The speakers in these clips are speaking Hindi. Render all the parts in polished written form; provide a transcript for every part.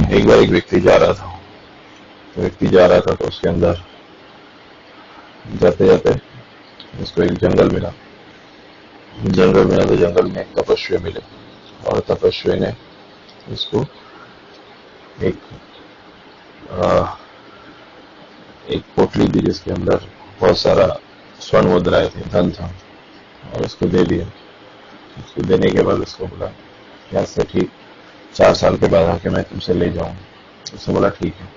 एक बार एक व्यक्ति जा रहा था। तो उसके अंदर जाते जाते उसको एक जंगल मिला। तो जंगल में एक तपस्वी मिले, और तपस्वी ने उसको एक आ, एक पोटली दी जिसके अंदर बहुत सारा स्वर्ण मुद्राएं थे, धन था, और उसको दे दिया। उसको देने के बाद उसको बोला क्या से ठीक 4 साल के बाद आके मैं तुमसे ले जाऊं। उसने बोला ठीक है।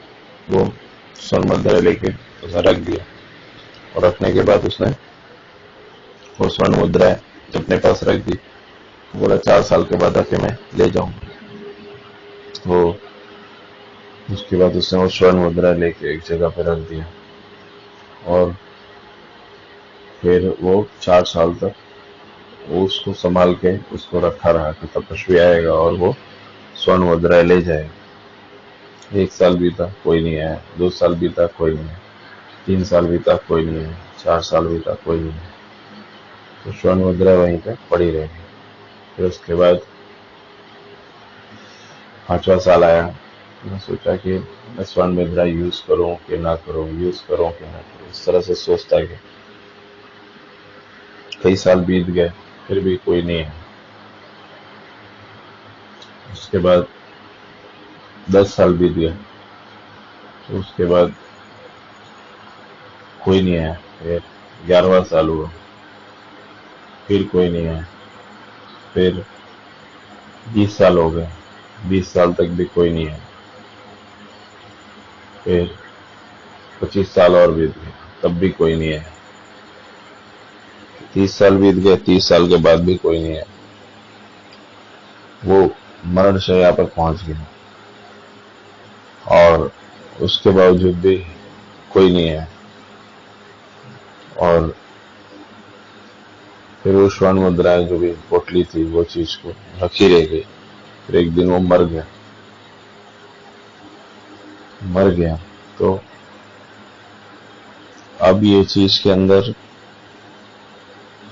वो स्वर्ण मुद्रा लेके उसे रख दिया, और रखने के बाद उसने वो स्वर्ण मुद्राएं अपने पास रख दी। बोला 4 साल के बाद आके मैं ले जाऊं। तो उसके बाद उसने वो स्वर्ण मुद्रा लेके एक जगह पे रख दिया, और फिर वो 4 साल तक वो उसको संभाल के उसको रखा रहा कि तपस्वी आएगा और वो स्वर्ण मुद्राएं ले जाएगा। 1 साल बीता, कोई नहीं आया। 2 साल बीता, कोई नहीं आया। 3 साल बीता, कोई नहीं आया। 4 साल बीता, कोई नहीं आया। तो स्वर्ण मुद्रा वहीं पे पड़ी रही। फिर उसके बाद 5वां साल आया। मैं सोचा कि मैं स्वर्ण मुद्रा यूज करूं कि ना करूं, इस तरह से सोचता गया। कई साल बीत गए, फिर भी कोई नहीं है। उसके बाद 10 साल बीत गए, तो उसके बाद कोई नहीं आया। फिर 11वां साल हुआ, फिर कोई नहीं आया। फिर 20 साल हो गए, 20 साल तक भी कोई नहीं आया। फिर 25 साल और बीत गए, तब भी कोई नहीं आया। 30 साल बीत गए, 30 साल के बाद भी कोई नहीं आया। वो मरण शैया पर पहुंच गया, और उसके बावजूद भी कोई नहीं आया। और फिर वो स्वर्ण मुद्राएं जो भी पोटली थी, वो चीज को रखी रह गई। फिर एक दिन वो मर गया। तो अब ये चीज के अंदर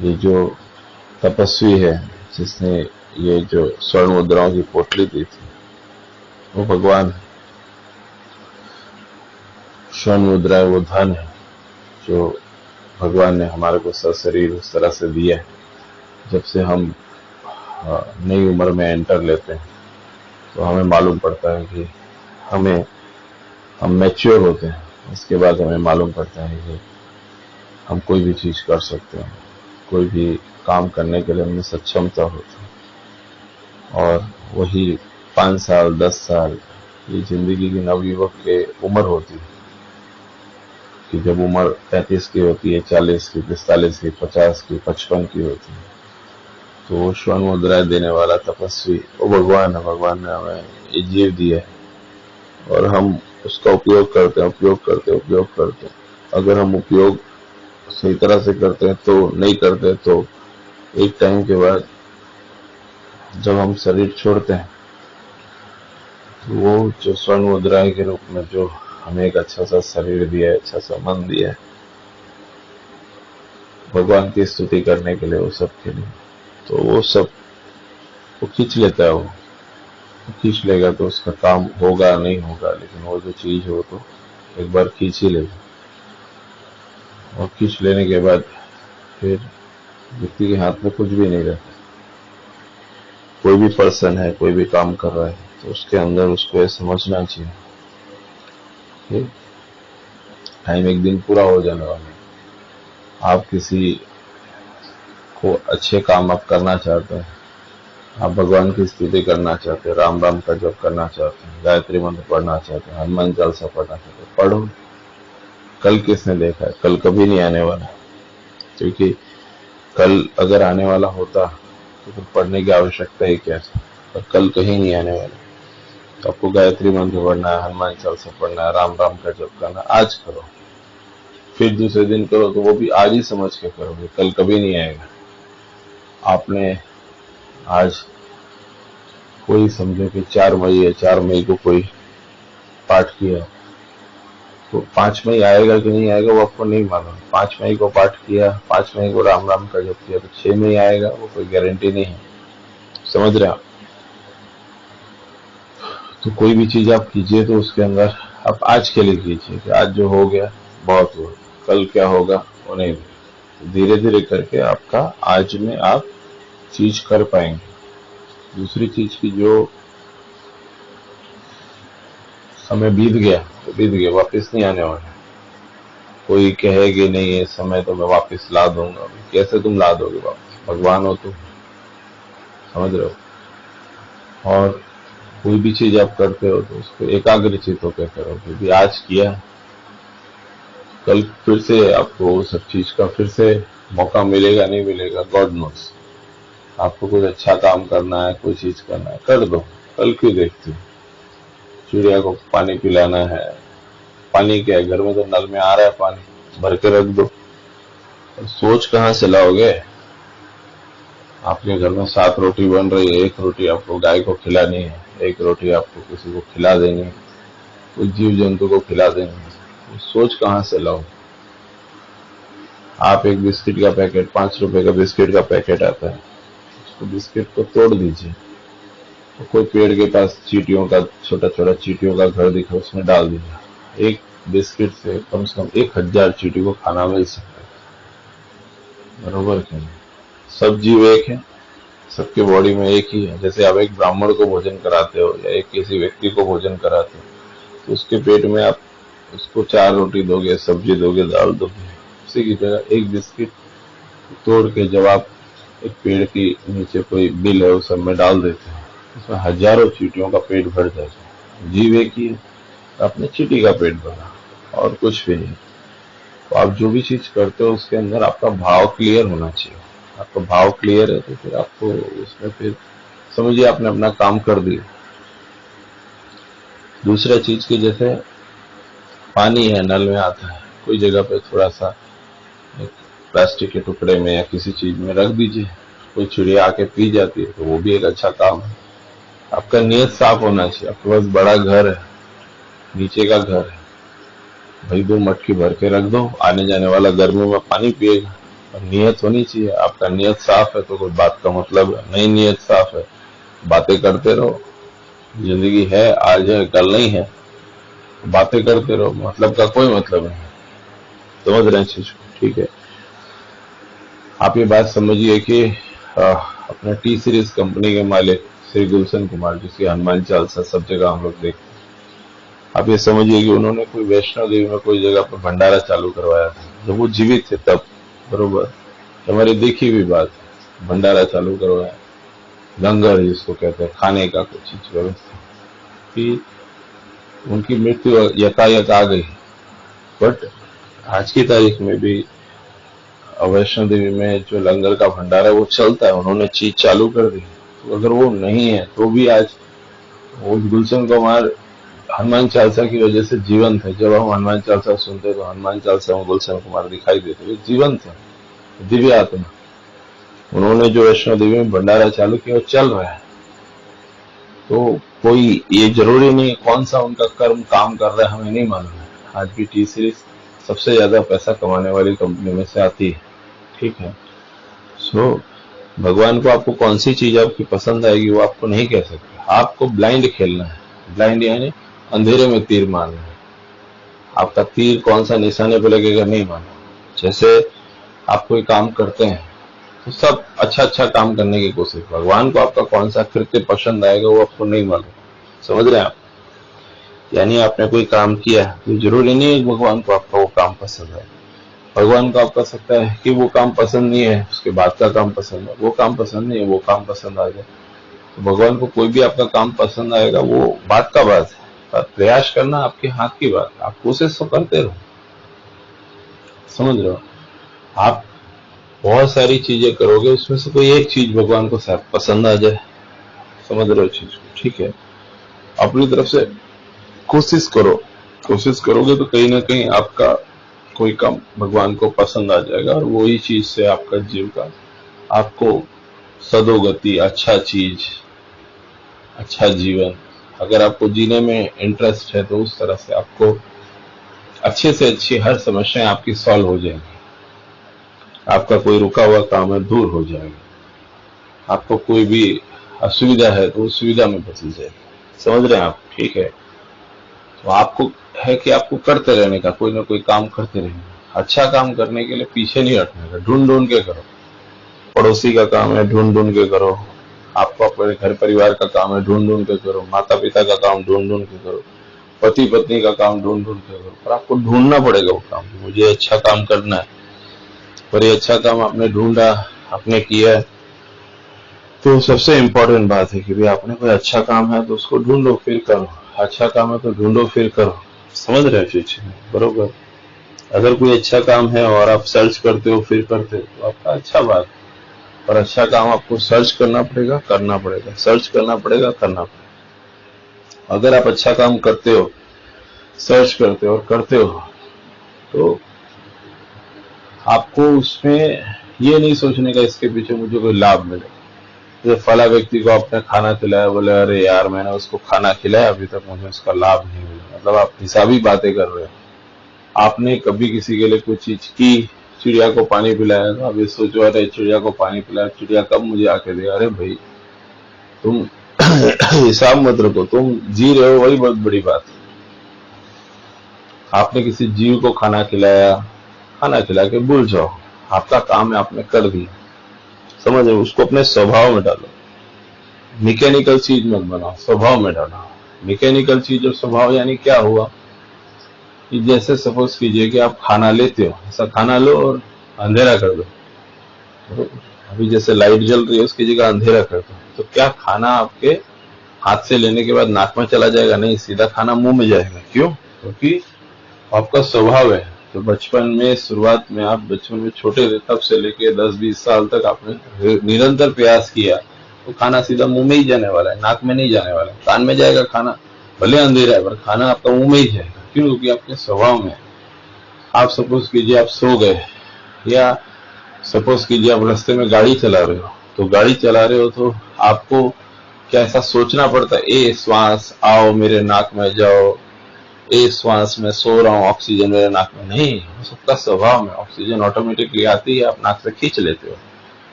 ये जो तपस्वी है जिसने ये जो स्वर्ण मुद्राओं की पोटली दी थी, वो भगवान है। स्वर्ण मुद्राएं वो धन है जो भगवान ने हमारे को शरीर उस तरह से दिया है। जब से हम नई उम्र में एंटर लेते हैं, तो हमें मालूम पड़ता है कि हम मैच्योर होते हैं। इसके बाद हमें मालूम पड़ता है कि हम कोई भी चीज कर सकते हैं, कोई भी काम करने के लिए हमें सक्षमता होती है। और वही 5 साल 10 साल ये जिंदगी की नवयुवक के उम्र होती है, कि जब उम्र 35 की होती है, 40 की, 45 की, 50 की, 55 की होती है, तो वो स्वर्ण मुद्राएं देने वाला तपस्वी वो भगवान है। भगवान ने हमें ये जीव दिया है, और हम उसका उपयोग करते हैं। अगर हम उपयोग सही तरह से करते हैं तो, नहीं करते तो एक टाइम के बाद जब हम शरीर छोड़ते हैं, तो वो जो स्वर्ण मुद्राएं के रूप में जो हमें एक अच्छा सा शरीर दिया है, अच्छा सा मन दिया है भगवान की स्तुति करने के लिए, वो सब के लिए, तो वो सब वो खींच लेता है। वो खींच लेगा तो उसका काम होगा नहीं होगा, लेकिन वो जो चीज हो तो एक बार खींच ही लेगा। और खींच लेने के बाद फिर व्यक्ति के हाथ में कुछ भी नहीं रहता। कोई भी पर्सन है, कोई भी काम कर रहा है, तो उसके अंदर उसको ये समझना चाहिए कि टाइम एक दिन पूरा हो जाने वाला है। आप किसी को अच्छे काम आप करना चाहते हैं, आप भगवान की स्तुति करना चाहते हैं, राम राम का जप करना चाहते हैं, गायत्री मंत्र पढ़ना चाहते हैं, हनुमान चालीसा पढ़ना चाहते हैं, पढ़ो। कल किसने देखा है? कल कभी नहीं आने वाला, क्योंकि कल अगर आने वाला होता तो फिर पढ़ने की आवश्यकता ही क्या था। पर कल कहीं नहीं आने वाला। तो आपको गायत्री मंत्र पढ़ना है, हनुमान चालीसा पढ़ना है, राम राम का जप करना, आज करो। फिर दूसरे दिन करो, तो वो भी आज ही समझ के करोगे, कल कभी नहीं आएगा। आपने आज कोई समझो कि 4 मई है, 4 मई को कोई पाठ किया, तो 5 मई आएगा कि नहीं आएगा वो आपको नहीं मालूम। 5 मई को पाठ किया, 5 मई को राम राम का जप किया, तो 6 मई आएगा वो कोई गारंटी नहीं है। समझ रहे आप? तो कोई भी चीज आप कीजिए तो उसके अंदर आप आज के लिए कीजिए कि आज जो हो गया बहुत हुआ, कल क्या होगा वो नहीं। धीरे धीरे करके आपका आज में आप चीज कर पाएंगे। दूसरी चीज की जो समय बीत गया वो बीत गया, वापस नहीं आने वाला। कोई कहेगी नहीं ये समय तो मैं वापस ला दूंगा, कैसे तुम ला दोगे वापस? भगवान हो तुम, समझ रहे हो। और कोई भी चीज आप करते हो तो उसको एकाग्रचित होकर करो, क्योंकि आज किया कल फिर से आपको सब चीज का फिर से मौका मिलेगा नहीं मिलेगा, गॉड नोस। आपको कुछ अच्छा काम करना है, कोई चीज करना है, कर दो, कल क्यों देखते हो। चिड़िया को पानी पिलाना है, पानी क्या है, घर में तो नल में आ रहा है पानी, भर के रख दो। सोच कहाँ से लाओगे? आपके घर में 7 रोटी बन रही है, 1 रोटी आपको गाय को खिलानी है, 1 रोटी आपको किसी को खिला देनी है, कोई जीव जंतु को खिला देनी है। सोच कहाँ से लाओ? आप एक बिस्किट का पैकेट, 5 रुपए का बिस्किट का पैकेट आता है, उसको बिस्किट को तोड़ दीजिए, तो कोई पेड़ के पास चींटियों का छोटा छोटा चींटियों का घर दिखा, उसमें डाल दीजिए। एक बिस्किट से कम 1000 चींटी को खाना मिल सकता है, बरोबर क्यों? सब जीव एक है, सबके बॉडी में एक ही है। जैसे आप एक ब्राह्मण को भोजन कराते हो या एक किसी व्यक्ति को भोजन कराते हो, तो उसके पेट में आप उसको 4 रोटी दोगे, सब्जी दोगे, दाल दोगे। उसी की तरह एक बिस्किट तोड़ के जब आप एक पेड़ के नीचे कोई बिल है उस सब में डाल देते हैं, उसमें हजारों चींटियों का पेट भर जाता है। जीव एक ही है, आपने चींटी का पेट भरा और कुछ भी नहीं। तो आप जो भी चीज करते हो उसके अंदर आपका भाव क्लियर होना चाहिए। आपका भाव क्लियर है तो फिर आपको उसमें फिर समझिए आपने अपना काम कर दिया। दूसरा चीज की जैसे पानी है, नल में आता है, कोई जगह पे थोड़ा सा एक प्लास्टिक के टुकड़े में या किसी चीज में रख दीजिए, कोई चिड़िया आके पी जाती है तो वो भी एक अच्छा काम है। आपका नियत साफ होना चाहिए। आपके पास बड़ा घर है, नीचे का घर है, भाई 2 मटकी भर के रख दो, आने जाने वाला गर्मी में पानी पिएगा। और नियत होनी चाहिए, आपका नियत साफ है तो कोई बात का मतलब है, नहीं नियत साफ है बातें करते रहो। जिंदगी है, आज है कल नहीं है, बातें करते रहो, मतलब का कोई मतलब नहीं। समझ रहे हैं चीज को? ठीक है। आप ये बात समझिए कि अपना टी सीरीज कंपनी के मालिक श्री गुलशन कुमार, जिसकी हनुमान चालीसा सब जगह हम लोग देखते हैं, आप ये समझिए कि उन्होंने कोई वैष्णो देवी में कोई जगह पर भंडारा चालू करवाया था जब वो जीवित थे तब, बरोबर। हमारी देखी हुई बात, भंडारा चालू करवाया, लंगर जिसको कहते हैं, खाने का कुछ चीज व्यवस्था, कि उनकी मृत्यु यथायथ आ गई। बट आज की तारीख में भी वैष्णो देवी में जो लंगर का भंडारा है वो चलता है, उन्होंने चीज चालू कर दी। तो अगर वो नहीं है तो भी आज वो गुलशन कुमार हनुमान चालीसा की वजह से जीवंत है। जब हम हनुमान चालीसा सुनते तो हनुमान चालीसा में गुलशन कुमार दिखाई देते, वो जीवंत है, दिव्य आत्मा। उन्होंने जो वैष्णो देवी में भंडारा चालू किया वो चल रहा है। तो कोई ये जरूरी नहीं कौन सा उनका कर्म काम कर रहा है हमें नहीं मालूम है। आज भी टी सीरीज सबसे ज्यादा पैसा कमाने वाली कंपनी में से आती है, ठीक है। सो भगवान को आपको कौन सी चीज आपकी पसंद आएगी वो आपको नहीं कह सकते। आपको ब्लाइंड खेलना है, ब्लाइंड यानी अंधेरे में तीर मारना है। आपका तीर कौन सा निशाने पे लगेगा नहीं मालूम। जैसे आप कोई काम करते हैं तो सब अच्छा अच्छा काम करने की कोशिश, भगवान को आपका कौन सा कृत्य पसंद आएगा वो आपको नहीं मालूम। समझ रहे हैं आप? यानी आपने कोई काम किया तो जरूरी नहीं है भगवान को आपका वो काम पसंद है। भगवान को आप कर सकता है कि वो काम पसंद नहीं है, उसके बाद का काम पसंद है, वो काम पसंद नहीं है, वो काम पसंद आ जाए। तो भगवान को कोई भी आपका काम पसंद आएगा वो बात का बात है, पर प्रयास करना आपके हाथ की बात है। आप कोशिश तो करते रहो, समझ रहे हो। आप बहुत सारी चीजें करोगे, उसमें से कोई एक चीज भगवान को शायद पसंद आ जाए। समझ रहे हो चीज को? ठीक है। अपनी तरफ से कोशिश करो, कोशिश करोगे तो कहीं ना कहीं आपका कोई काम भगवान को पसंद आ जाएगा और वही चीज से आपका जीव का आपको सदोगति, अच्छा चीज, अच्छा जीवन, अगर आपको जीने में इंटरेस्ट है तो उस तरह से आपको अच्छे से अच्छी हर समस्याएं आपकी सॉल्व हो जाएंगी। आपका कोई रुका हुआ काम है दूर हो जाएगा। आपको कोई भी असुविधा है तो उस सुविधा में बदल जाएगी। समझ रहे हैं आप? ठीक है, तो आपको है कि आपको करते रहने का, कोई ना कोई काम करते रहने का। अच्छा काम करने के लिए पीछे नहीं हटने का, ढूंढ ढूंढ के करो। पड़ोसी का काम है, ढूंढ ढूंढ के करो। आपको अपने घर परिवार का काम है, ढूंढ ढूंढ के करो। माता पिता का काम ढूंढ ढूंढ के करो। पति पत्नी का काम ढूंढ ढूंढ के करो। पर आपको ढूंढना पड़ेगा वो काम, मुझे अच्छा काम करना है। पर ये अच्छा काम आपने ढूंढा, आपने किया है, तो सबसे इम्पोर्टेंट बात है कि भाई आपने कोई अच्छा काम है तो उसको ढूंढो फिर करो। अच्छा काम है तो ढूंढो फिर करो। समझ रहे हैं चीज? बरोबर। अगर कोई अच्छा काम है और आप सर्च करते हो फिर करते हो तो आपका अच्छा बात है। पर अच्छा काम आपको सर्च करना पड़ेगा, करना पड़ेगा, सर्च करना पड़ेगा, करना पड़ेगा। अगर आप अच्छा काम करते हो, सर्च करते हो और करते हो, तो आपको उसमें ये नहीं सोचने का इसके पीछे मुझे कोई लाभ मिले। जैसे फला व्यक्ति को आपने खाना खिलाया, बोले अरे यार मैंने उसको खाना खिलाया, अभी तक मुझे उसका लाभ नहीं मिला। मतलब आप हिसाबी बातें कर रहे हो। आपने कभी किसी के लिए कुछ चीज की, चिड़िया को पानी पिलाया, तो आप ये सोचो अरे चिड़िया को पानी पिलाया, चिड़िया कब मुझे आके दे। अरे भाई तुम हिसाब मत रखो, तुम जी रहे हो, वही बहुत बड़ी बात है। आपने किसी जीव को खाना खिलाया, खाना खिला के भूल जाओ, आपका काम है, आपने कर दिया। समझ रहे हो? उसको अपने स्वभाव में डालो। मैकेनिकल चीज मत बनाओ, स्वभाव में डालो। मैकेनिकल चीज और स्वभाव यानी क्या हुआ कि जैसे सपोज कीजिए कि आप खाना लेते हो, ऐसा खाना लो और अंधेरा कर दो। तो अभी जैसे लाइट जल रही है उसकी जगह अंधेरा कर दो, तो क्या खाना आपके हाथ से लेने के बाद नाक में चला जाएगा? नहीं, सीधा खाना मुंह में जाएगा। क्यों? क्योंकि आपका स्वभाव है। तो बचपन में, शुरुआत में, आप बचपन में छोटे थे तब से लेके 10-20 साल तक आपने निरंतर प्रयास किया, तो खाना सीधा मुंह में ही जाने वाला है, नाक में नहीं जाने वाला है। कान में जाएगा खाना, भले अंधेरा है पर खाना आपका मुंह में ही जाएगा। क्यों? क्योंकि आपके स्वभाव में। आप सपोज कीजिए आप सो गए, या सपोज कीजिए आप रास्ते में गाड़ी चला रहे हो, तो गाड़ी चला रहे हो तो आपको क्या ऐसा सोचना पड़ता है ए श्वास आओ मेरे नाक में जाओ, ए श्वास में सो रहा हूँ, ऑक्सीजन मेरे नाक में? नहीं, सबका स्वभाव में ऑक्सीजन ऑटोमेटिकली आती है, आप नाक से खींच लेते हो।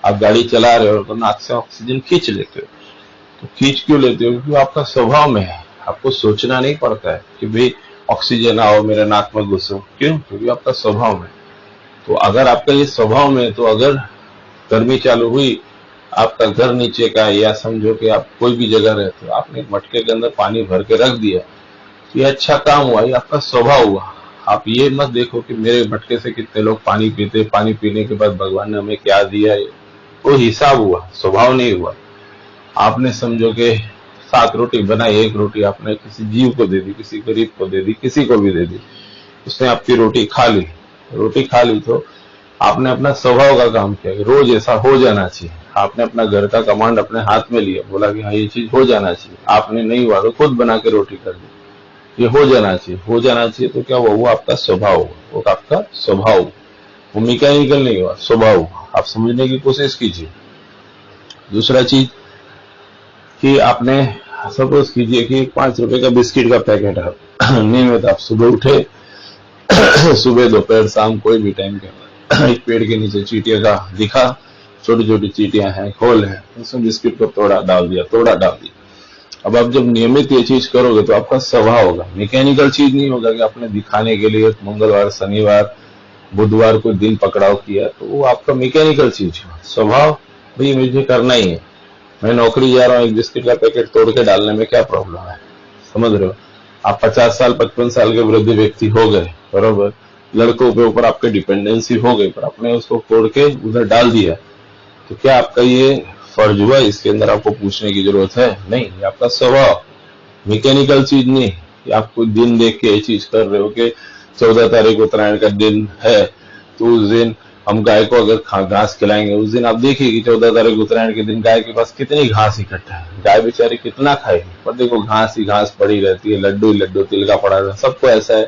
आप गाड़ी चला रहे हो तो नाक से ऑक्सीजन खींच लेते हो। तो खींच क्यों लेते हो? क्योंकि आपका स्वभाव में है। आपको सोचना नहीं पड़ता है कि भाई ऑक्सीजन आओ मेरे नाक में घुसो। क्यों? क्योंकि आपका स्वभाव में। तो अगर आपका ये स्वभाव में, तो अगर गर्मी चालू हुई, आपका घर नीचे का, या समझो कि आप कोई भी जगह रहते हो, आपने मटके के अंदर पानी भर के रख दिया, ये अच्छा काम हुआ, ये आपका स्वभाव हुआ। आप ये मत देखो कि मेरे मटके से कितने लोग पानी पीते, पानी पीने के बाद भगवान ने हमें क्या दिया, वो हिसाब हुआ, स्वभाव नहीं हुआ। आपने समझो कि 7 रोटी बनाई, 1 रोटी आपने किसी जीव को दे दी, किसी गरीब को दे दी, किसी को भी दे दी, उसने आपकी रोटी खा ली। रोटी खा ली तो आपने अपना स्वभाव का काम किया, रोज ऐसा हो जाना चाहिए। आपने अपना घर का कमांड अपने हाथ में लिया, बोला कि हाँ ये चीज हो जाना चाहिए। आपने नहीं हुआ तो खुद बना के रोटी कर दी, ये हो जाना चाहिए, हो जाना चाहिए। तो क्या हुआ? वो आपका स्वभाव हुआ, वो आपका स्वभाव, वो मैकेनिकल नहीं हुआ, स्वभाव। आप समझने की कोशिश कीजिए। दूसरा चीज कि आपने सपोज कीजिए कि 5 रुपए का बिस्किट का पैकेट है, नियमित आप सुबह उठे, सुबह दोपहर शाम कोई भी टाइम के अंदर एक पेड़ के नीचे चींटियों का दिखा, छोटी छोटी चींटियां हैं, खोल है, उसमें बिस्किट को तोड़ा डाल दिया, तोड़ा डाल दिया। अब आप जब नियमित ये चीज करोगे तो आपका स्वभाव होगा, मैकेनिकल चीज नहीं होगा कि आपने दिखाने के लिए मंगलवार शनिवार बुधवार को दिन पकड़ाव किया, तो वो आपका मैकेनिकल चीज है। स्वभाव भाई मुझे करना ही है, मैं नौकरी जा रहा हूँ, एक बिस्किट का पैकेट तोड़ के डालने में क्या प्रॉब्लम है? समझ रहे हो? आप 50 साल 55 साल के वृद्ध व्यक्ति हो गए, बरोबर, लड़कों के ऊपर आपके डिपेंडेंसी हो गई, पर आपने उसको तोड़ के उधर डाल दिया, तो क्या आपका ये फर्ज हुआ? इसके अंदर आपको पूछने की जरूरत है? नहीं, ये आपका स्वभाव, मैकेनिकल चीज नहीं। कि आप कोई दिन देख के ये चीज कर रहे हो कि 14 तारीख उत्तरायण का दिन है, तो उस दिन हम गाय को अगर घास खिलाएंगे, उस दिन आप देखिए कि 14 तारीख उत्तरायण के दिन गाय के पास कितनी घास इकट्ठा है, गाय बेचारी कितना खाएगी, पर देखो घास ही घास पड़ी रहती है, लड्डू ही लड्डू, तिल का पड़ा रहता है। सबको ऐसा है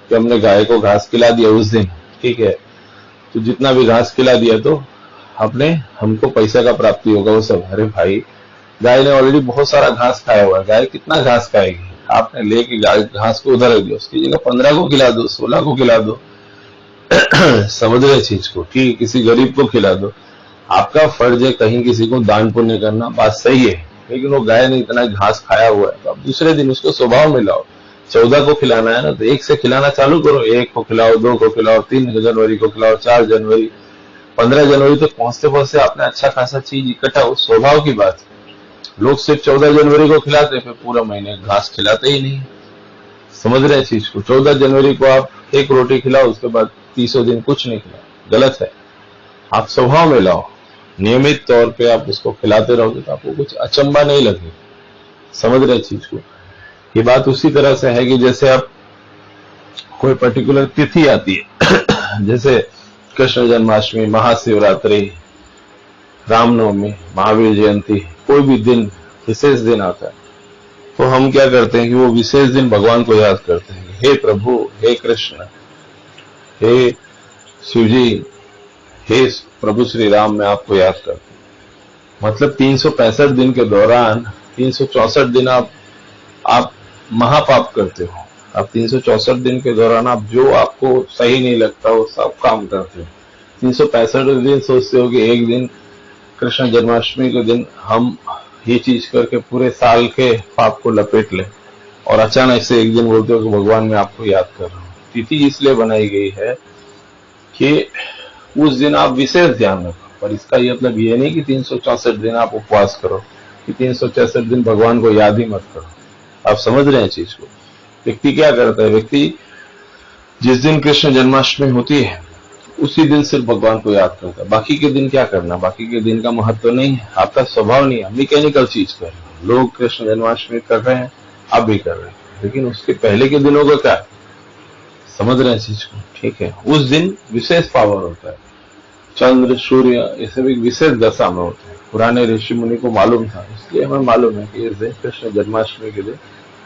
कि हमने गाय को घास खिला दिया उस दिन, ठीक है, तो जितना भी घास खिला दिया तो अपने हमको पैसा का प्राप्ति होगा वो सब। अरे भाई, गाय ने ऑलरेडी बहुत सारा घास खाया हुआ है, गाय कितना घास खाएगी? आपने लेके गाय घास को उधर रख दिया, उसकी जगह 15 को खिला दो, 16 को खिला दो। समझ रहे चीज को? कि किसी गरीब को खिला दो। आपका फर्ज है कहीं किसी को दान पुण्य करना, बात सही है, लेकिन वो गाय ने इतना घास खाया हुआ है, तो आप दूसरे दिन उसको स्वभाव में लाओ। 14 को खिलाना है ना, तो 1 से खिलाना चालू करो। 1 को खिलाओ, 2 को खिलाओ, 3 जनवरी को खिलाओ, 4 जनवरी, 15 जनवरी तक पहुंचते पहुंचते आपने अच्छा खासा चीज इकट्ठा हो। स्वभाव की बात है। लोग सिर्फ 14 जनवरी को खिलाते, फिर पूरा महीने घास खिलाते ही नहीं। समझ रहे हैं चीज को? 14 जनवरी को आप 1 रोटी खिलाओ, उसके बाद 30 दिन कुछ नहीं खिलाओ, गलत है। आप स्वभाव में लाओ, नियमित तौर पे आप उसको खिलाते रहोगे तो आपको कुछ अचंबा नहीं लगेगा। समझ रहे चीज को? ये बात उसी तरह से है कि जैसे आप कोई पर्टिकुलर तिथि आती है जैसे कृष्ण जन्माष्टमी, महाशिवरात्रि, रामनवमी, महावीर जयंती, कोई भी दिन, विशेष दिन आता है, तो हम क्या करते हैं कि वो विशेष दिन भगवान को याद करते हैं। हे प्रभु, हे कृष्ण, हे शिवजी, हे प्रभु श्री राम, मैं आपको याद करता हूं। मतलब 365 दिन के दौरान 364 दिन आप महापाप करते हो। आप 364 दिन के दौरान आप जो आपको सही नहीं लगता वो सब काम करते हो। 365 दिन सोचते हो कि एक दिन कृष्ण जन्माष्टमी के दिन हम ये चीज करके पूरे साल के पाप को लपेट ले, और अचानक से एक दिन बोलते हो कि भगवान मैं आपको याद कर रहा हूँ। तिथि इसलिए बनाई गई है कि उस दिन आप विशेष ध्यान रखो, पर इसका ये मतलब ये नहीं कि 364 दिन आप उपवास करो, कि 364 दिन भगवान को याद ही मत करो। आप समझ रहे हैं चीज को? व्यक्ति क्या करता है, व्यक्ति जिस दिन कृष्ण जन्माष्टमी होती है उसी दिन सिर्फ भगवान को याद करता है। बाकी के दिन क्या करना, बाकी के दिन का महत्व नहीं है, आपका स्वभाव नहीं है, मैकेनिकल चीज कर रहे हैं। लोग कृष्ण जन्माष्टमी कर रहे हैं, आप भी कर रहे हैं, लेकिन उसके पहले के दिनों का क्या? समझ रहे हैं चीज को? ठीक है, उस दिन विशेष पावर होता है। चंद्र, सूर्य, ये सब एक विशेष दशा में होते हैं। पुराने ऋषि मुनि को मालूम था, इसलिए हमें मालूम है कि इस दिन कृष्ण जन्माष्टमी के दिन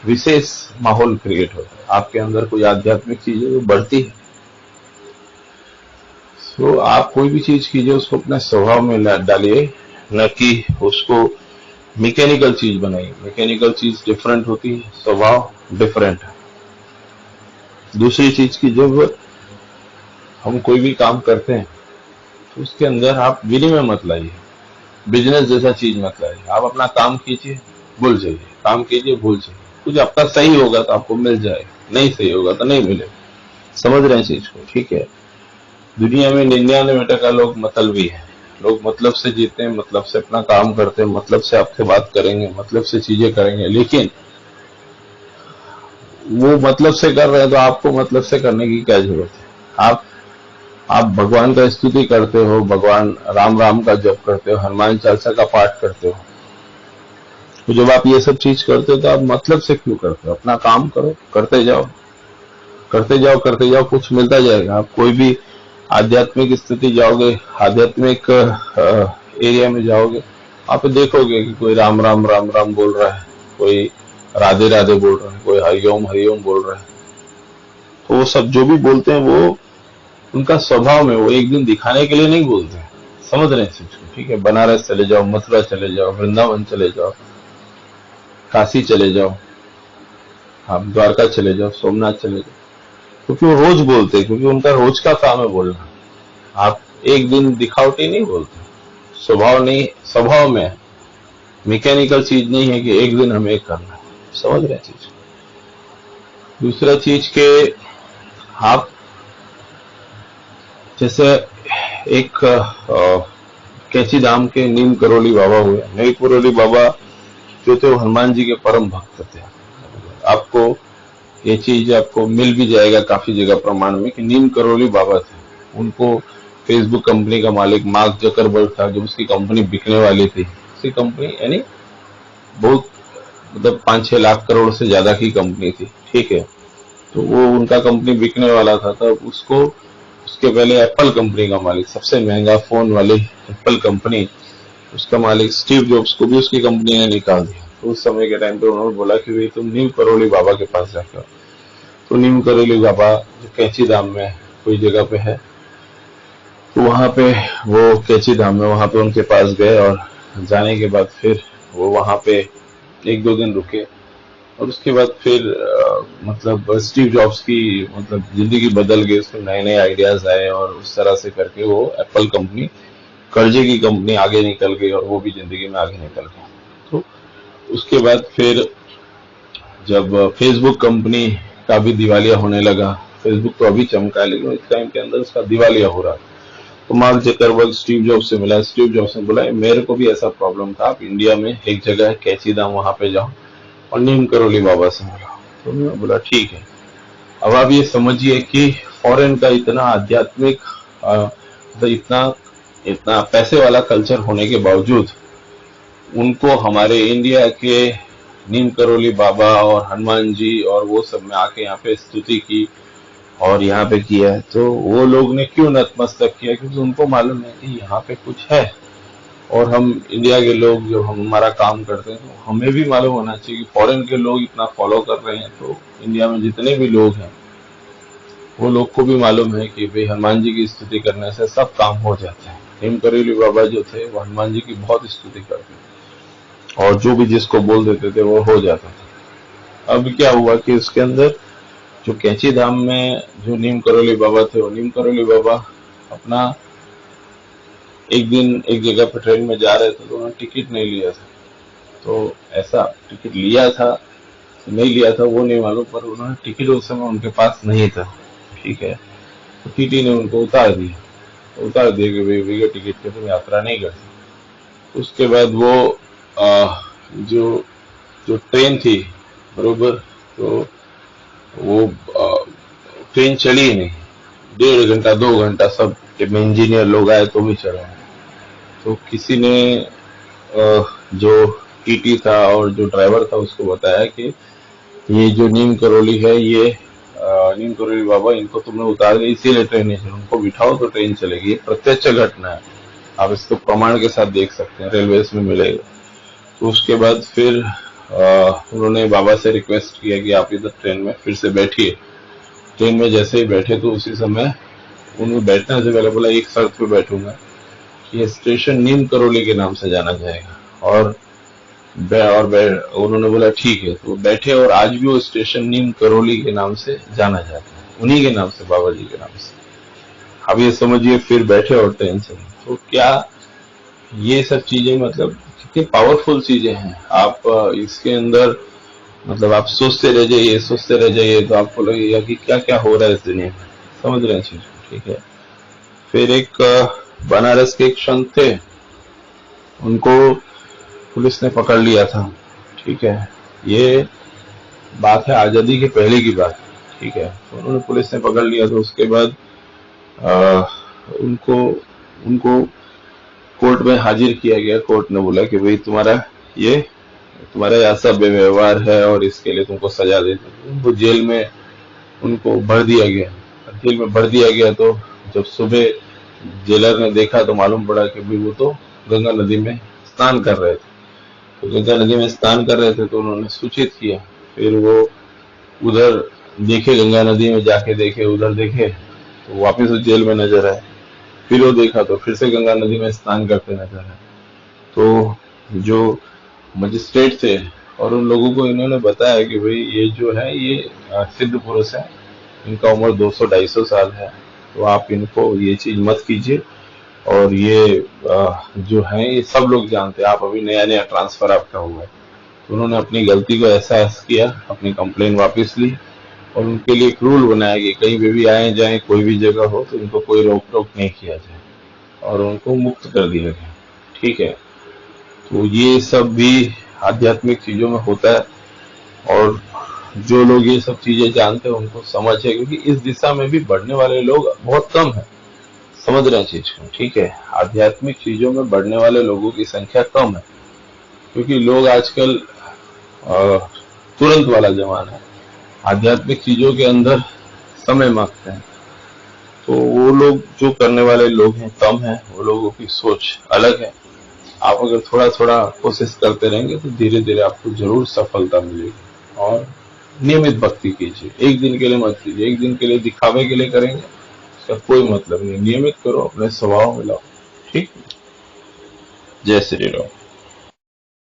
विशेष माहौल क्रिएट होता है। आपके अंदर कोई आध्यात्मिक चीज है वो बढ़ती है। तो आप कोई भी चीज कीजिए उसको अपने स्वभाव में डालिए, न कि उसको मैकेनिकल चीज बनाइए। मैकेनिकल चीज डिफरेंट होती है, स्वभाव डिफरेंट है। दूसरी चीज की जब हम कोई भी काम करते हैं तो उसके अंदर आप विनिमय मत लाइए, बिजनेस जैसा चीज मत लाइए। आप अपना काम कीजिए, भूल जाइए, काम कीजिए, भूल जाइए। कुछ आपका सही होगा तो आपको मिल जाएगा, नहीं सही होगा तो नहीं मिलेगा। समझ रहे हैं चीज को? ठीक है। दुनिया में 99% लोग मतलबी हैं। लोग मतलब से जीते हैं, मतलब से अपना काम करते हैं, मतलब से आपसे बात करेंगे, मतलब से चीजें करेंगे। लेकिन वो मतलब से कर रहे हैं तो आपको मतलब से करने की क्या जरूरत है? आप भगवान का स्तुति करते हो, भगवान राम राम का जप करते हो, हनुमान चालीसा का पाठ करते हो, तो जब आप ये सब चीज करते हो तो आप मतलब से क्यों करते हो? अपना काम करो, करते जाओ, करते जाओ, करते जाओ, कुछ मिलता जाएगा। आप कोई भी आध्यात्मिक स्थिति जाओगे, आध्यात्मिक एरिया में जाओगे, आप देखोगे कि कोई राम राम राम राम बोल रहा है, कोई राधे राधे बोल रहा है, कोई हरिओम हरिओम बोल रहा है। तो वो सब जो भी बोलते हैं वो उनका स्वभाव में, वो एक दिन दिखाने के लिए नहीं बोलते हैं। समझ रहे हैं चीज को? ठीक है। बनारस चले जाओ, मथुरा चले जाओ, वृंदावन चले जाओ, काशी चले जाओ, आप द्वारका चले जाओ, सोमनाथ चले जाओ, क्योंकि वो रोज बोलते हैं, क्योंकि उनका रोज का काम है बोलना। आप एक दिन दिखावटी नहीं बोलते, स्वभाव नहीं, स्वभाव में है। मैकेनिकल चीज नहीं है कि एक दिन हमें एक करना है। समझ रहे चीज? दूसरा चीज के आप जैसे एक कैची धाम के नीम करोली बाबा हुए। नीम करोली बाबा जो थे वो हनुमान जी के परम भक्त थे। आपको ये चीज आपको मिल भी जाएगा काफी जगह प्रमाण में कि नीम करोली बाबा थे। उनको फेसबुक कंपनी का मालिक मार्क जकरबर्ग था, जब उसकी कंपनी बिकने वाली थी। उसकी कंपनी यानी बहुत मतलब 5-6 लाख करोड़ से ज्यादा की कंपनी थी। ठीक है। तो वो उनका कंपनी बिकने वाला था, तब उसको उसके पहले एप्पल कंपनी का मालिक, सबसे महंगा फोन वाली एप्पल कंपनी, उसका मालिक स्टीव जॉब्स को भी उसकी कंपनी ने निकाल दिया। तो उस समय के टाइम पे उन्होंने बोला कि भाई तुम नीम करोली बाबा के पास जाकर। तो नीम करोली बाबा जो कैची धाम में कोई जगह पे है, तो वहां पे वो कैची धाम में, वहां पे उनके पास गए, और जाने के बाद फिर वो वहां पे 1-2 दिन रुके, और उसके बाद फिर मतलब स्टीव जॉब्स की मतलब जिंदगी बदल गई। उसके नए नए आइडियाज आए, और उस तरह से करके वो एप्पल कंपनी कर्जे की कंपनी आगे निकल गई, और वो भी जिंदगी में आगे निकल गई। तो उसके बाद फिर जब फेसबुक कंपनी का भी दिवालिया होने लगा, फेसबुक तो अभी चमका है लेकिन इस टाइम के अंदर उसका दिवालिया हो रहा था, तो मार्क जकरबर्ग स्टीव जॉब्स से मिला। स्टीव जॉब्स ने बोला मेरे को भी ऐसा प्रॉब्लम था, आप इंडिया में एक जगह है कैची धाम, वहां पे जाओ और नीम करोली बाबा से मिला। तो मैं बोला ठीक है। अब आप ये समझिए कि फॉरेन का इतना आध्यात्मिक तो इतना इतना पैसे वाला कल्चर होने के बावजूद उनको हमारे इंडिया के नीम करोली बाबा और हनुमान जी और वो सब में आके यहाँ पे स्तुति की और यहाँ पे किया है। तो वो लोग ने क्यों नतमस्तक किया? क्योंकि उनको मालूम है कि यहाँ पे कुछ है, और हम इंडिया के लोग जो हम हमारा काम करते हैं तो हमें भी मालूम होना चाहिए कि फॉरेन के लोग इतना फॉलो कर रहे हैं, तो इंडिया में जितने भी लोग हैं वो लोग को भी मालूम है कि भाई हनुमान जी की स्तुति करने से सब काम हो जाते हैं। नीम करोली बाबा जो थे वो हनुमान जी की बहुत स्तुति करते थे और जो भी जिसको बोल देते थे वो हो जाता था। अब क्या हुआ कि उसके अंदर जो कैची धाम में जो नीम करोली बाबा थे, वो नीम करोली बाबा अपना एक दिन एक जगह पर ट्रेन में जा रहे थे तो उन्होंने टिकट नहीं लिया था। तो ऐसा टिकट लिया था नहीं लिया था वो नहीं मालूम, पर उन्होंने टिकट उस समय उनके पास नहीं था, ठीक है। तो टीटी ने उनको उतार दिया कि भाई भैया टिकट पे तुम यात्रा नहीं कर सकते। उसके बाद वो जो जो ट्रेन थी बरोबर, तो वो ट्रेन चली ही नहीं, 1.5 घंटा 2 घंटा सब इंजीनियर लोग आए तो भी चले। तो किसी ने जो टीटी था और जो ड्राइवर था उसको बताया कि ये जो नीम करोली है, ये नीम करोली बाबा इनको तुमने उतार दिया इसीलिए ट्रेन नहीं चली, उनको बिठाओ तो ट्रेन चलेगी। ये प्रत्यक्ष घटना है, आप इसको प्रमाण के साथ देख सकते हैं, रेलवे में मिलेगा। तो उसके बाद फिर उन्होंने बाबा से रिक्वेस्ट किया कि आप इधर ट्रेन में फिर से बैठिए। ट्रेन में जैसे ही बैठे तो उसी समय उन्हें बैठने से पहले बोला एक शर्त पे बैठूंगा, ये स्टेशन नीम करोली के नाम से जाना जाएगा। और उन्होंने बोला ठीक है, तो बैठे और आज भी वो स्टेशन नीम करोली के नाम से जाना जाता है, उन्हीं के नाम से, बाबा जी के नाम से। अब ये समझिए फिर बैठे और ट्रेन से। तो क्या ये सब चीजें मतलब कितनी पावरफुल चीजें हैं। आप इसके अंदर मतलब आप सोचते रह जाइए तो आपको लगेगा कि क्या क्या हो रहा है इस दुनिया में, समझ रहे हैं चीज, ठीक है। फिर एक बनारस के एक संत थे, उनको पुलिस ने पकड़ लिया था, ठीक है। ये बात है आजादी के पहले की बात, ठीक है। तो उन्होंने पुलिस ने पकड़ लिया, तो उसके बाद उनको उनको कोर्ट में हाजिर किया गया। कोर्ट ने बोला कि भाई तुम्हारा ऐसा व्यवहार है और इसके लिए तुमको सजा दे दी। उनको जेल में उनको भर दिया गया। जेल में भर दिया गया तो जब सुबह जेलर ने देखा तो मालूम पड़ा कि भाई वो तो गंगा नदी में स्नान कर रहे थे। तो गंगा नदी में स्नान कर रहे थे तो उन्होंने सूचित किया। फिर वो उधर देखे, गंगा नदी में जाके देखे, उधर देखे तो वापिस वो जेल में नजर आए। फिर वो देखा तो फिर से गंगा नदी में स्नान करते नजर आए। तो जो मजिस्ट्रेट थे और उन लोगों को इन्होंने बताया कि भाई ये जो है ये सिद्ध पुरुष है, इनका उम्र 200-250 साल है, तो आप इनको ये चीज मत कीजिए। और ये जो है ये सब लोग जानते हैं, आप अभी नया नया ट्रांसफर आपका हुआ है। तो उन्होंने अपनी गलती को एहसास किया, अपनी कंप्लेन वापस ली और उनके लिए एक रूल बनाया कि कहीं भी आए जाए, कोई भी जगह हो तो इनको कोई रोक टोक नहीं किया जाए, और उनको मुक्त कर दिया गया, ठीक है। तो ये सब भी आध्यात्मिक चीजों में होता है, और जो लोग ये सब चीजें जानते हैं उनको समझ है, क्योंकि इस दिशा में भी बढ़ने वाले लोग बहुत कम है, समझ रहे हैं चीज को, ठीक है। आध्यात्मिक चीजों में बढ़ने वाले लोगों की संख्या कम है, क्योंकि लोग आजकल तुरंत वाला जमाना है, आध्यात्मिक चीजों के अंदर समय मांगते हैं। तो वो लोग जो करने वाले लोग हैं कम है, वो लोगों की सोच अलग है। आप अगर थोड़ा थोड़ा कोशिश करते रहेंगे तो धीरे धीरे आपको जरूर सफलता मिलेगी। और नियमित भक्ति कीजिए, एक दिन के लिए मत कीजिए, एक दिन के लिए दिखावे के लिए करेंगे इसका कोई मतलब नहीं। नियमित करो, अपने स्वभाव में लाओ, ठीक। जय श्री राम।